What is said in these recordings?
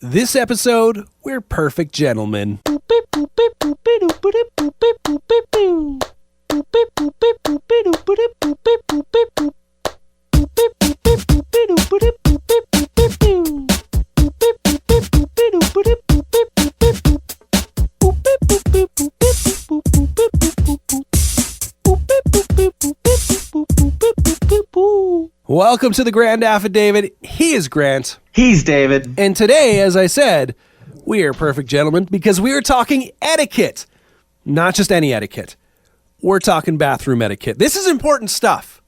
This episode, we're perfect gentlemen. Welcome to the Grand Affidavit. He is Grant. He's David. And today, as I said, we are perfect gentlemen because we are talking etiquette. Not just any etiquette. We're talking bathroom etiquette. This is important stuff.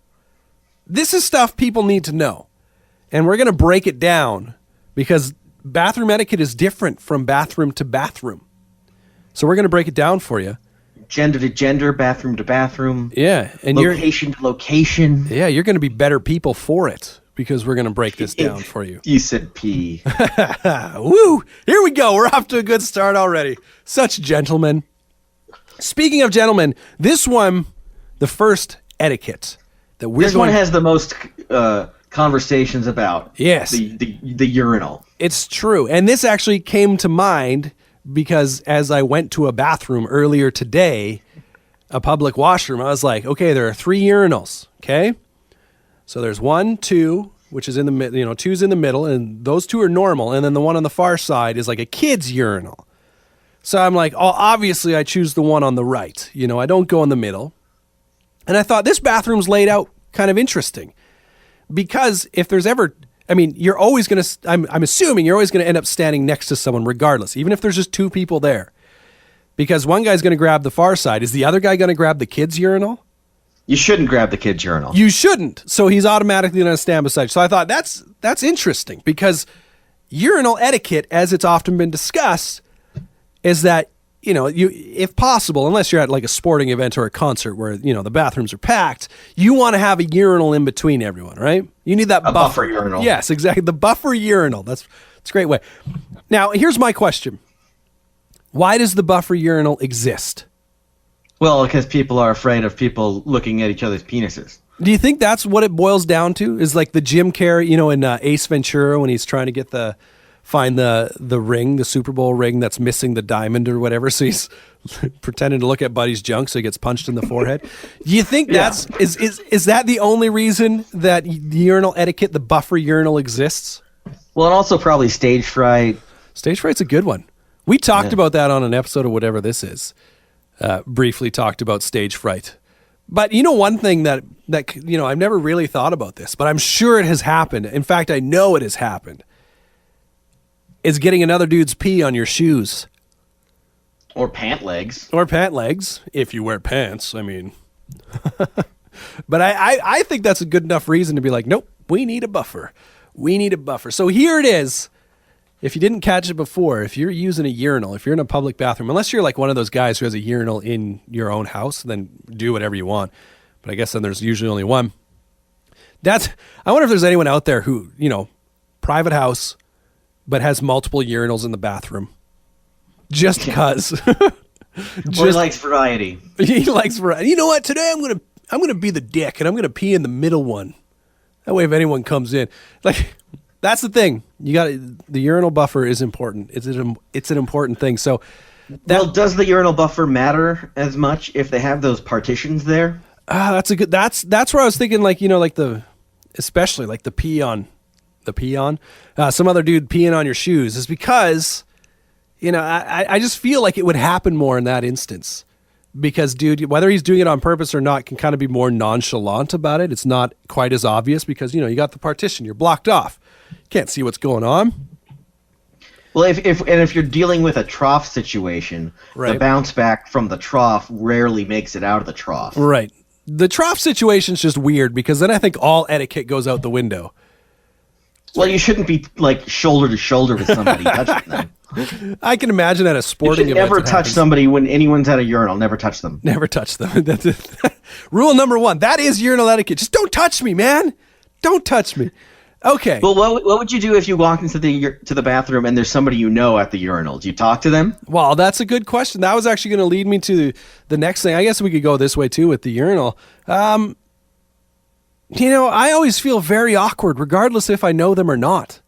This is stuff people need to know. And we're going to break it down because bathroom etiquette is different from bathroom to bathroom. So we're going to break it down for you. Gender to gender, bathroom to bathroom. Yeah. And location to location. Yeah, you're going to be better people for it because we're going to break this down for you. You said pee. Woo! Here we go. We're off to a good start already. Such gentlemen. Speaking of gentlemen, this one, the first etiquette that we're This one has the most conversations about. Yes. The urinal. It's true. And this actually came to mind because as I went to a bathroom earlier today, a public washroom, I was like, okay, there are 3 urinals, okay? So there's 1, 2, which is in the middle, 2's in the middle, and those 2 are normal, and then the one on the far side is like a kid's urinal. So I'm like, oh, obviously I choose the one on the right. I don't go in the middle. And I thought this bathroom's laid out kind of interesting because if there's ever... you're always going to, I'm assuming you're always going to end up standing next to someone regardless, even if there's just 2 people there. Because one guy's going to grab the far side. Is the other guy going to grab the kid's urinal? You shouldn't grab the kid's urinal. You shouldn't. So he's automatically going to stand beside. So I thought that's interesting because urinal etiquette, as it's often been discussed, is that, you, if possible, unless you're at like a sporting event or a concert where, the bathrooms are packed, you want to have a urinal in between everyone, right? You need that buffer urinal. Yes, exactly. The buffer urinal. That's a great way. Now, here's my question. Why does the buffer urinal exist? Well, because people are afraid of people looking at each other's penises. Do you think that's what it boils down to? Is like the Jim Carrey, in Ace Ventura when he's trying to get find the ring, the Super Bowl ring that's missing the diamond or whatever. So he's pretending to look at Buddy's junk so he gets punched in the forehead. Do you think is that the only reason that the urinal etiquette, the buffer urinal exists? Well, and also probably stage fright. Stage fright's a good one. We talked about that on an episode of whatever this is. Briefly talked about stage fright. But one thing that I've never really thought about this, but I'm sure it has happened. In fact, I know it has happened. Is getting another dude's pee on your shoes. Or pant legs. If you wear pants, But I think that's a good enough reason to be like, nope, we need a buffer. So here it is. If you didn't catch it before, if you're using a urinal, if you're in a public bathroom, unless you're like one of those guys who has a urinal in your own house, then do whatever you want. But I guess then there's usually only one. I wonder if there's anyone out there who, private house, but has multiple urinals in the bathroom. Just because. Or he likes variety. He likes variety. You know what? Today I'm gonna be the dick and I'm gonna pee in the middle one. That way if anyone comes in. That's the thing. The urinal buffer is important. It's an important thing. So does the urinal buffer matter as much if they have those partitions there? That's where I was thinking especially like the pee on some other dude peeing on your shoes is because, I just feel like it would happen more in that instance because, dude, whether he's doing it on purpose or not can kind of be more nonchalant about it. It's not quite as obvious because, you got the partition, you're blocked off. Can't see what's going on. Well, if you're dealing with a trough situation, right, the bounce back from the trough rarely makes it out of the trough. Right. The trough situation's just weird because then I think all etiquette goes out the window. Well, you shouldn't be like shoulder to shoulder with somebody touching them. I can imagine at a sporting event. Never touch somebody when anyone's at a urinal. Never touch them. Never touch them. That's rule number 1. That is urinal etiquette. Just don't touch me, man. Don't touch me. Okay. Well, what would you do if you walked into the bathroom and there's somebody at the urinal? Do you talk to them? Well, that's a good question. That was actually going to lead me to the next thing. I guess we could go this way too with the urinal. I always feel very awkward, regardless if I know them or not.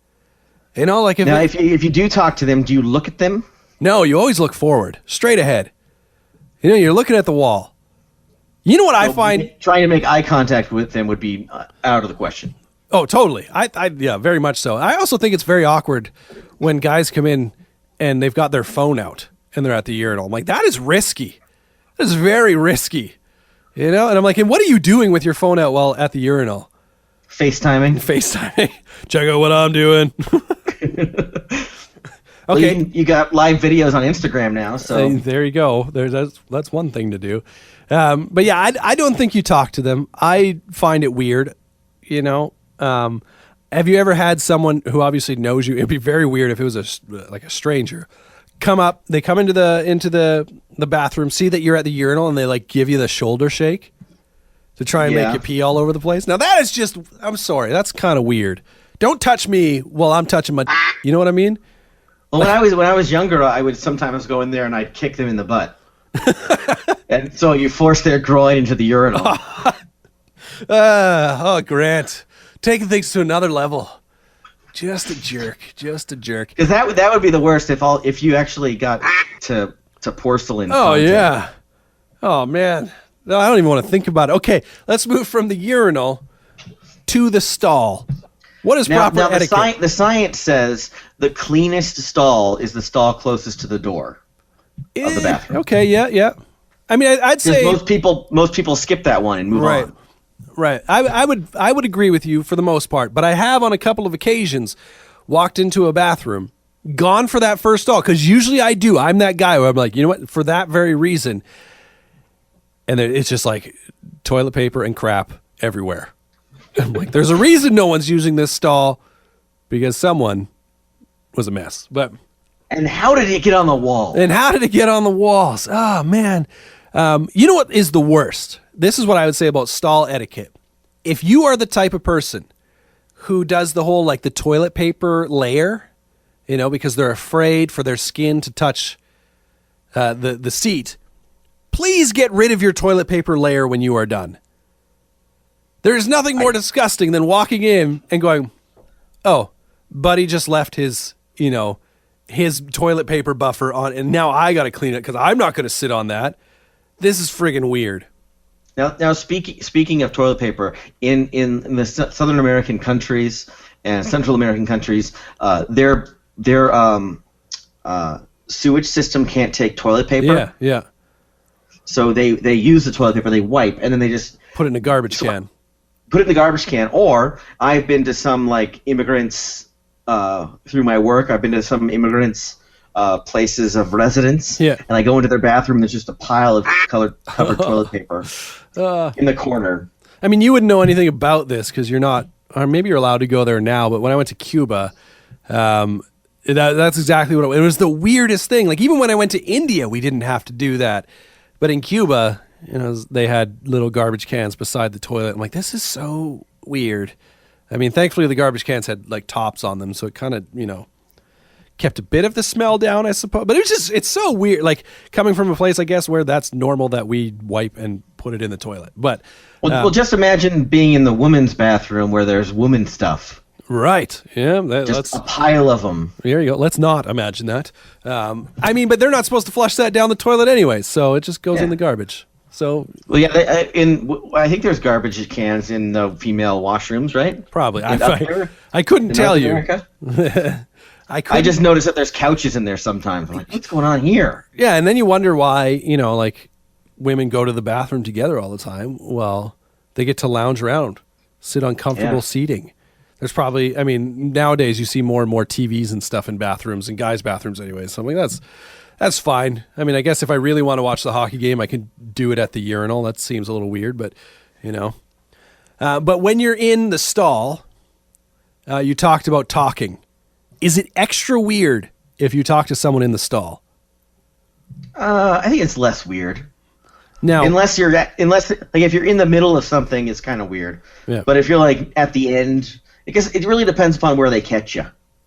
You know, like if you do talk to them, do you look at them? No, you always look forward, straight ahead. You know, you're looking at the wall. You know what I find? Trying to make eye contact with them would be out of the question. Oh, totally. Yeah, very much so. I also think it's very awkward when guys come in and they've got their phone out and they're at the urinal. I'm like, that is risky. That is very risky. You know? And I'm like, and what are you doing with your phone out while at the urinal? FaceTiming. Check out what I'm doing. Well, okay. you got live videos on Instagram now, so there you go. That's one thing to do. But yeah, I don't think you talk to them. I find it weird, you know. Have you ever had someone who obviously knows you? It'd be very weird if it was a stranger. They come into the bathroom, see that you're at the urinal, and they like give you the shoulder shake to try and make you pee all over the place. Now that is just, I'm sorry, that's kind of weird. Don't touch me while I'm touching my. You know what I mean? Well, when I was younger, I would sometimes go in there and I'd kick them in the butt, and so you force their groin into the urinal. Grant, taking things to another level. Just a jerk. Because that would be the worst if you actually got to porcelain. Oh yeah. Oh man. No, I don't even want to think about it. Okay, let's move from the urinal to the stall. What is proper etiquette? The science says the cleanest stall is the stall closest to the door of the bathroom. Okay, yeah. I mean, I'd say most people skip that one and move on. Right. I would agree with you for the most part, but I have on a couple of occasions walked into a bathroom, gone for that first stall, because usually I do. I'm that guy where I'm like, you know what, for that very reason. And then it's just like toilet paper and crap everywhere. I'm like, there's a reason no one's using this stall, because someone was a mess. And how did it get on the wall? walls? Oh, man. You know what is the worst? This is what I would say about stall etiquette. If you are the type of person who does the whole, like, the toilet paper layer, you know, because they're afraid for their skin to touch the seat, please get rid of your toilet paper layer when you are done. There is nothing more disgusting than walking in and going, oh, buddy just left his toilet paper buffer on, and now I got to clean it because I'm not going to sit on that. This is friggin' weird. Now speaking of toilet paper, in the Southern American countries and Central American countries, their sewage system can't take toilet paper. Yeah. So they use the toilet paper, they wipe, and then they just put it in a garbage can. Put it in the garbage can. Or I've been to some like immigrants through my work. I've been to some immigrants' places of residence, and I go into their bathroom. And there's just a pile of covered toilet paper in the corner. I mean, you wouldn't know anything about this because you're not, or maybe you're allowed to go there now. But when I went to Cuba, that's exactly what it was. The weirdest thing. Like even when I went to India, we didn't have to do that, but in Cuba, you know, they had little garbage cans beside the toilet. I'm like, this is so weird. I mean, thankfully the garbage cans had like tops on them, so it kind of, you know, kept a bit of the smell down, I suppose. But it's so weird, like coming from a place, I guess, where that's normal that we wipe and put it in the toilet. But well, just imagine being in the women's bathroom where there's woman stuff. Right. Yeah. Just a pile of them. There you go. Let's not imagine that. I mean, but they're not supposed to flush that down the toilet anyway, so it just goes in the garbage. So well, yeah. I think there's garbage cans in the female washrooms, right? Probably. I couldn't tell you. I just noticed that there's couches in there sometimes. I'm like, what's going on here? Yeah, and then you wonder why, you know, like women go to the bathroom together all the time. Well, they get to lounge around, sit on comfortable seating. There's probably, I mean, nowadays you see more and more TVs and stuff in bathrooms, and guys' bathrooms anyway. So I'm like, that's fine. I mean, I guess if I really want to watch the hockey game, I can do it at the urinal. That seems a little weird, but, you know. But when you're in the stall, you talked about talking. Is it extra weird if you talk to someone in the stall? I think it's less weird. Now, unless if you're in the middle of something, it's kind of weird. Yeah. But if you're like at the end, because it really depends upon where they catch you.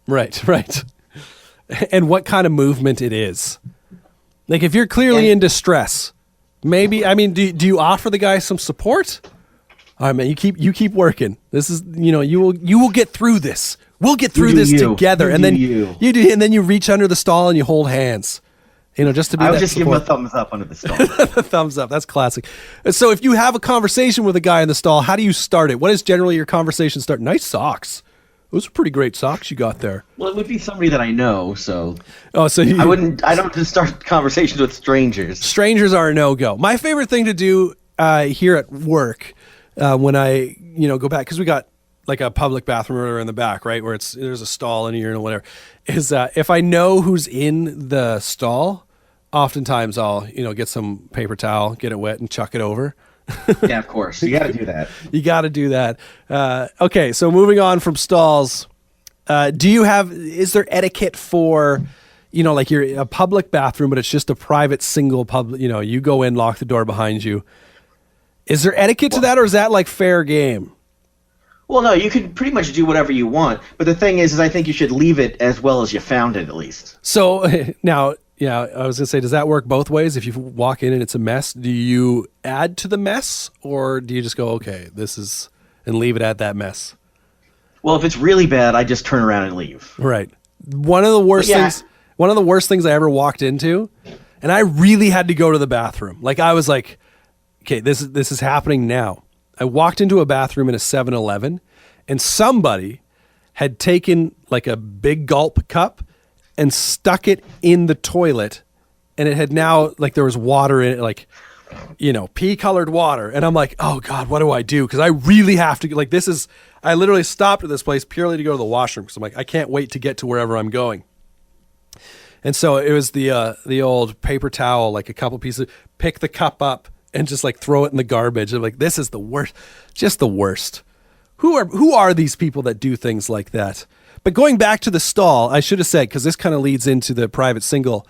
Right. And what kind of movement it is. Like if you're clearly in distress, maybe, I mean, do you offer the guy some support? All right, man, you keep working. This is, you will get through this. We'll get through this together. And then you do, and then you reach under the stall and you hold hands. Just to be. I would just give him a thumbs up under the stall. The thumbs up. That's classic. So if you have a conversation with a guy in the stall, how do you start it? What is generally your conversation start? Nice socks. Those are pretty great socks you got there. Well, it would be somebody that I know, so. Oh, so I don't just start conversations with strangers. Strangers are a no-go. My favorite thing to do here at work when I go back, because we got like a public bathroom or in the back, right, where there's a stall and a urinal, whatever, is if I know who's in the stall, oftentimes I'll get some paper towel, get it wet, and chuck it over. Yeah, of course. You got to do that. You got to do that. Okay, so moving on from stalls, is there etiquette for, like you're a public bathroom, but it's just a private single public, you go in, lock the door behind you. Is there etiquette to that, or is that like fair game? Well, no, you can pretty much do whatever you want. But the thing is I think you should leave it as well as you found it, at least. So now, yeah, I was going to say, does that work both ways? If you walk in and it's a mess, do you add to the mess, or do you just go, okay, and leave it at that mess? Well, if it's really bad, I just turn around and leave. Right. One of the worst things I ever walked into, and I really had to go to the bathroom. Like, I was like, okay, this is happening now. I walked into a bathroom in a 7-Eleven, and somebody had taken like a big gulp cup and stuck it in the toilet, and it had now, like, there was water in it, like, pea-colored water. And I'm like, oh God, what do I do? Because I really have to, like, I literally stopped at this place purely to go to the washroom, because I'm like, I can't wait to get to wherever I'm going. And so it was the old paper towel, like a couple pieces, pick the cup up and just like throw it in the garbage. I'm like, this is the worst, just the worst. Who are these people that do things like that? But going back to the stall, I should have said, because this kind of leads into the private single,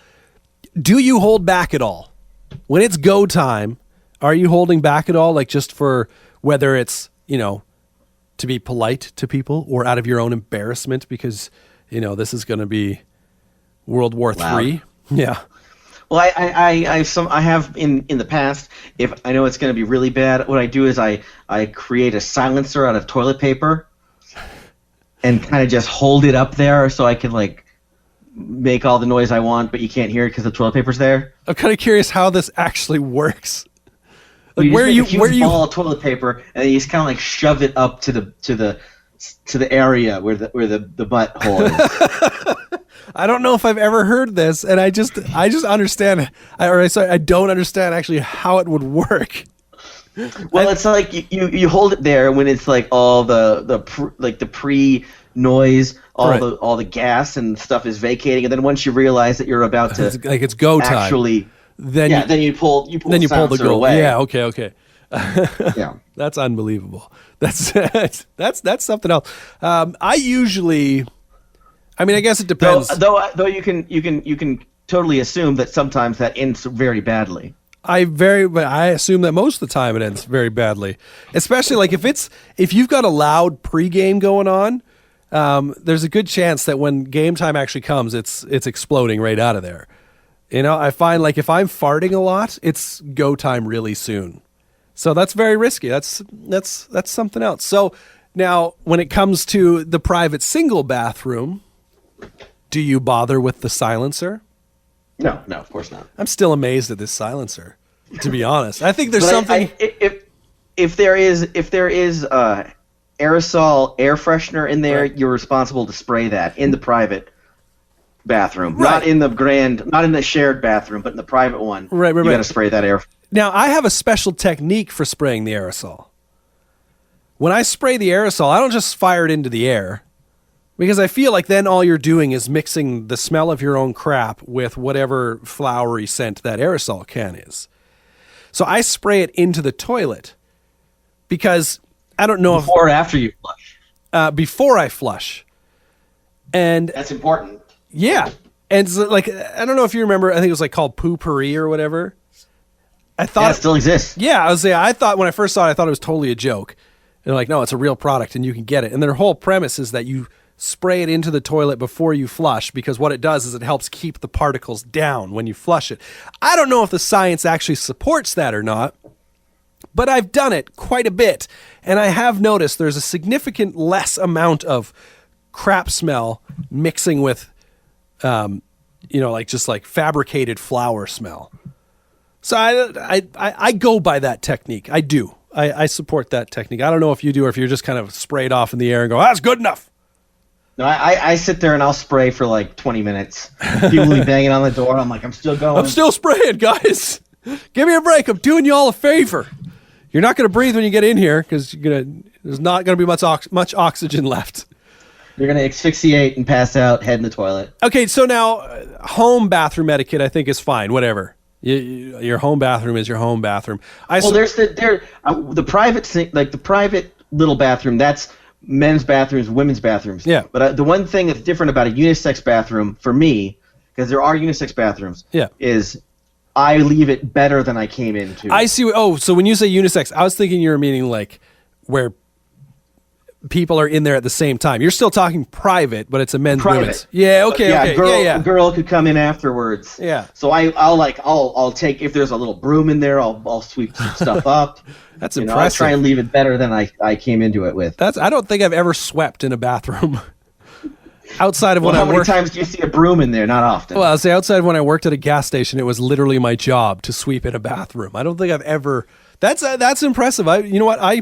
do you hold back at all? When it's go time, are you holding back at all? Like, just for whether it's, to be polite to people, or out of your own embarrassment because, this is going to be World War III. Yeah. Well, I have in the past, if I know it's going to be really bad, what I do is I create a silencer out of toilet paper and kind of just hold it up there so I can, like, make all the noise I want, but you can't hear it because the toilet paper's there. I'm kind of curious how this actually works. Like, where you ball of toilet paper, and you just kind of like shove it up to the area where the butthole is. I don't know if I've ever heard this, and I just understand, I don't understand actually how it would work. Well, it's like you hold it there when it's like all the pre noise, all the gas and stuff is vacating, and then once you realize that you're about to it's go time, actually, then you pull the girl away. Yeah, okay. Yeah, that's unbelievable. That's something else. I usually. I mean, I guess it depends. Though you can totally assume that sometimes that ends very badly. I assume that most of the time it ends very badly, especially like if you've got a loud pregame going on. There's a good chance that when game time actually comes, it's exploding right out of there. I find, like, if I'm farting a lot, it's go time really soon. So that's very risky. That's something else. So now, when it comes to the private single bathroom, do you bother with the silencer? No, of course not. I'm still amazed at this silencer, to be honest. I think there's something. If there is aerosol air freshener in there, right, you're responsible to spray that in the private bathroom, right, not in the shared bathroom, but in the private one. Right. You got to spray that air. Now, I have a special technique for spraying the aerosol. When I spray the aerosol, I don't just fire it into the air, because I feel like then all you're doing is mixing the smell of your own crap with whatever flowery scent that aerosol can is. So I spray it into the toilet, because I don't know before or after you flush. Before I flush. And that's important. Yeah. And so, like, I don't know if you remember, I think it was like called Poo-Pourri or whatever. I thought it still exists. Yeah, I thought when I first saw it, I thought it was totally a joke. And they're like, no, it's a real product and you can get it. And their whole premise is that you spray it into the toilet before you flush, because what it does is it helps keep the particles down when you flush it. I don't know if the science actually supports that or not, but I've done it quite a bit. And I have noticed there's a significant less amount of crap smell mixing with, like just like fabricated flour smell. So I go by that technique. I do. I support that technique. I don't know if you do or if you're just kind of sprayed off in the air and go, that's good enough. No, I sit there and I'll spray for like 20 minutes. People will be banging on the door. I'm like, I'm still going. I'm still spraying, guys. Give me a break. I'm doing you all a favor. You're not going to breathe when you get in here because there's not going to be much oxygen left. You're going to asphyxiate and pass out, head in the toilet. Okay, so now home bathroom etiquette I think is fine, whatever. Your home bathroom is your home bathroom. There's the private sink, like the private little bathroom, that's men's bathrooms, women's bathrooms. Yeah. But the one thing that's different about a unisex bathroom for me, because there are unisex bathrooms, is I leave it better than I came into. I see. Oh, so when you say unisex, I was thinking you were meaning like where people are in there at the same time. You're still talking private, but it's a men's women's. Yeah, okay, okay. A girl could come in afterwards. Yeah. So I'll take, if there's a little broom in there, I'll sweep some stuff up. That's impressive. I'll try and leave it better than I came into it with. I don't think I've ever swept in a bathroom. Outside of when how many times do you see a broom in there? Not often. Well, I'll say outside when I worked at a gas station, it was literally my job to sweep in a bathroom. I don't think I've ever. That's impressive. You know what? I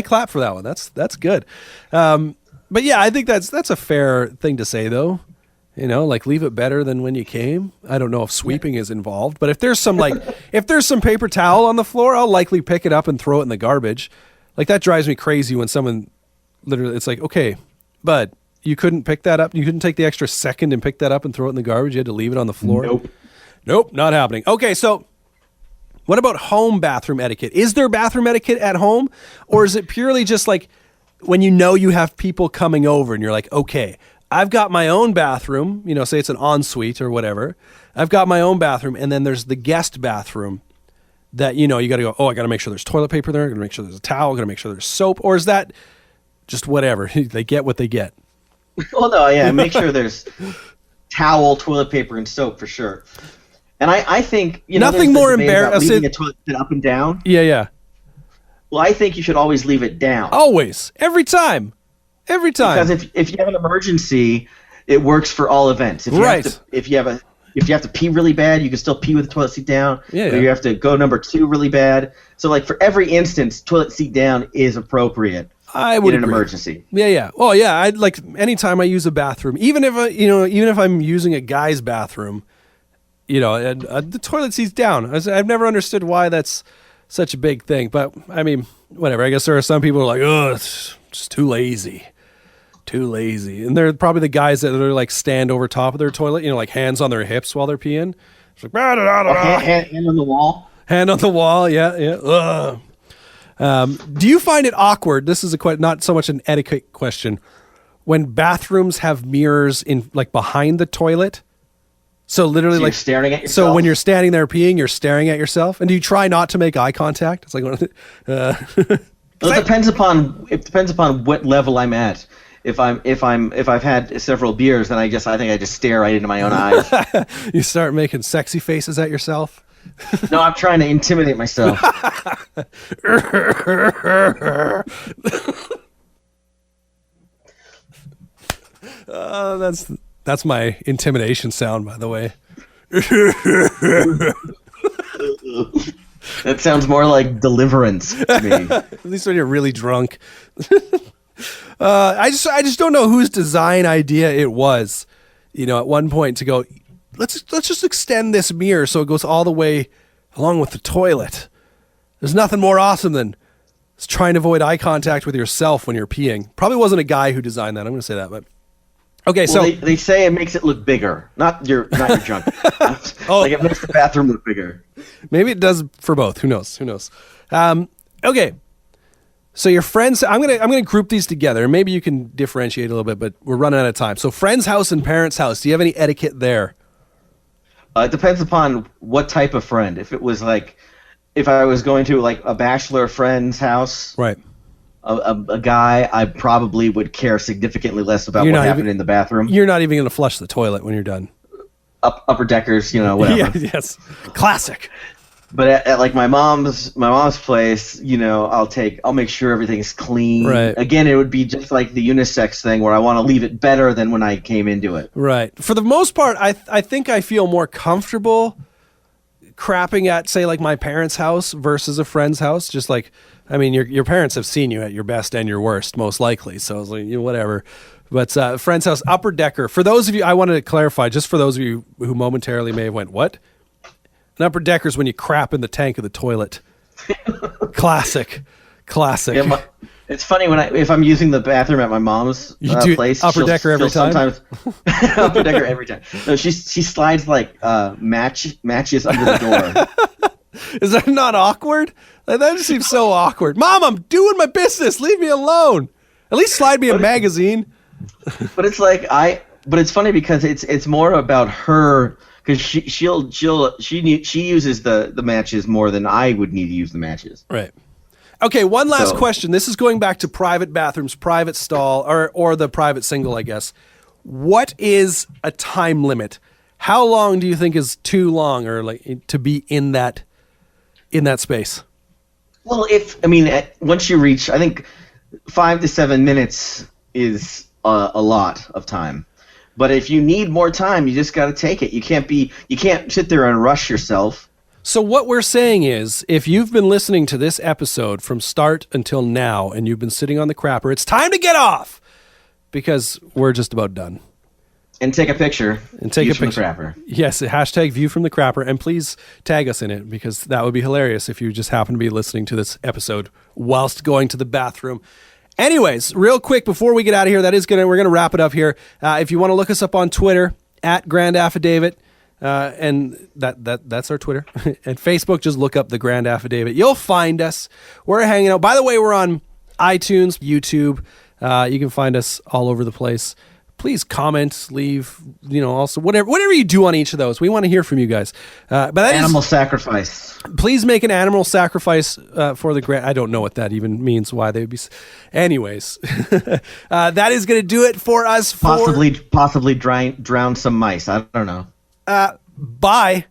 clap for that one. That's good. But yeah, I think that's a fair thing to say though. Like leave it better than when you came. I don't know if sweeping is involved, but if there's some paper towel on the floor, I'll likely pick it up and throw it in the garbage. Like that drives me crazy when someone literally, it's like, okay, bud, you couldn't pick that up. You couldn't take the extra second and pick that up and throw it in the garbage. You had to leave it on the floor. Nope, not happening. Okay, so what about home bathroom etiquette? Is there bathroom etiquette at home? Or is it purely just like when you have people coming over and you're like, okay, I've got my own bathroom, say it's an ensuite or whatever. I've got my own bathroom, and then there's the guest bathroom that, you got to go, I got to make sure there's toilet paper there. I got to make sure there's a towel. I got to make sure there's soap. Or is that just whatever? They get what they get. Well, no, yeah. Make sure there's towel, toilet paper, and soap for sure. And I think nothing more embarrassing. Leaving a toilet sit up and down. Yeah. Well, I think you should always leave it down. Always, every time. Because if you have an emergency, it works for all events. If you have to pee really bad, you can still pee with the toilet seat down. Yeah. Or you have to go number 2 really bad. So like for every instance, toilet seat down is appropriate. I would in an agree. Emergency. Yeah. Well, yeah. I'd like anytime I use a bathroom, even if I'm using a guy's bathroom, and the toilet seat's down. I've never understood why that's such a big thing, but I mean, whatever. I guess there are some people who are like, oh, it's just too lazy. And they're probably the guys that are like stand over top of their toilet, like hands on their hips while they're peeing. It's like, hand on the wall. Hand on the wall. Yeah. Do you find it awkward? This is not so much an etiquette question. When bathrooms have mirrors in like behind the toilet, so literally you're staring at yourself. So when you're standing there peeing, you're staring at yourself, and do you try not to make eye contact? It's like it depends upon what level I'm at. If I've had several beers, then I think I just stare right into my own eyes. You start making sexy faces at yourself. No, I'm trying to intimidate myself. That's my intimidation sound, by the way. That sounds more like deliverance to me. At least when you're really drunk. I just don't know whose design idea it was, at one point to go, let's just extend this mirror so it goes all the way along with the toilet. There's nothing more awesome than trying to avoid eye contact with yourself when you're peeing. Probably wasn't a guy who designed that. I'm going to say that, but okay. Well, so they say it makes it look bigger, not your junk. Like it makes the bathroom look bigger. Maybe it does for both. Who knows? Okay. So your friends, I'm gonna group these together. Maybe you can differentiate a little bit, but we're running out of time. So friend's house and parents' house. Do you have any etiquette there? It depends upon what type of friend. If it was like, if I was going to like a bachelor friend's house, right? A guy, I probably would care significantly less about what happened in the bathroom. You're not even gonna flush the toilet when you're done. Upper deckers, whatever. Yes, classic. But at like my mom's place, I'll make sure everything's clean. Right. Again, it would be just like the unisex thing where I want to leave it better than when I came into it. Right. For the most part, I think I feel more comfortable crapping at, say, like my parents' house versus a friend's house. Just like, I mean, your parents have seen you at your best and your worst, most likely. So I was like, whatever. But friend's house, upper decker. For those of you, I wanted to clarify, just for those of you who momentarily may have went, what? An upper decker is when you crap in the tank of the toilet. Classic. Yeah, it's funny if I'm using the bathroom at my mom's place. Upper decker every time. Sometimes upper decker every time. No, she slides like matches under the door. Is that not awkward? Like, that just seems so awkward. Mom, I'm doing my business. Leave me alone. At least slide me a magazine. But it's like But it's funny because it's more about her. Because she uses the matches more than I would need to use the matches. Right. Okay, one last question. This is going back to private bathrooms, private stall, or the private single, I guess. What is a time limit? How long do you think is too long, or like to be in that space? Well, once you reach, I think 5 to 7 minutes is a lot of time. But if you need more time, you just got to take it. You can't sit there and rush yourself. So what we're saying is, if you've been listening to this episode from start until now, and you've been sitting on the crapper, it's time to get off, because we're just about done. And take a picture. And take a picture. From the crapper. Yes, hashtag view from the crapper, and please tag us in it, because that would be hilarious if you just happen to be listening to this episode whilst going to the bathroom. Anyways, real quick before we get out of here, we're gonna wrap it up here. If you want to look us up on Twitter at Grand Affidavit, and that's our Twitter, and Facebook, just look up the Grand Affidavit. You'll find us. We're hanging out. By the way, we're on iTunes, YouTube. You can find us all over the place. Please comment, leave, also whatever you do on each of those. We want to hear from you guys. But that animal sacrifice. Please make an animal sacrifice for the grant. I don't know what that even means. Why they would be. Anyways, that is going to do it for us. Possibly drown some mice. I don't know. Bye.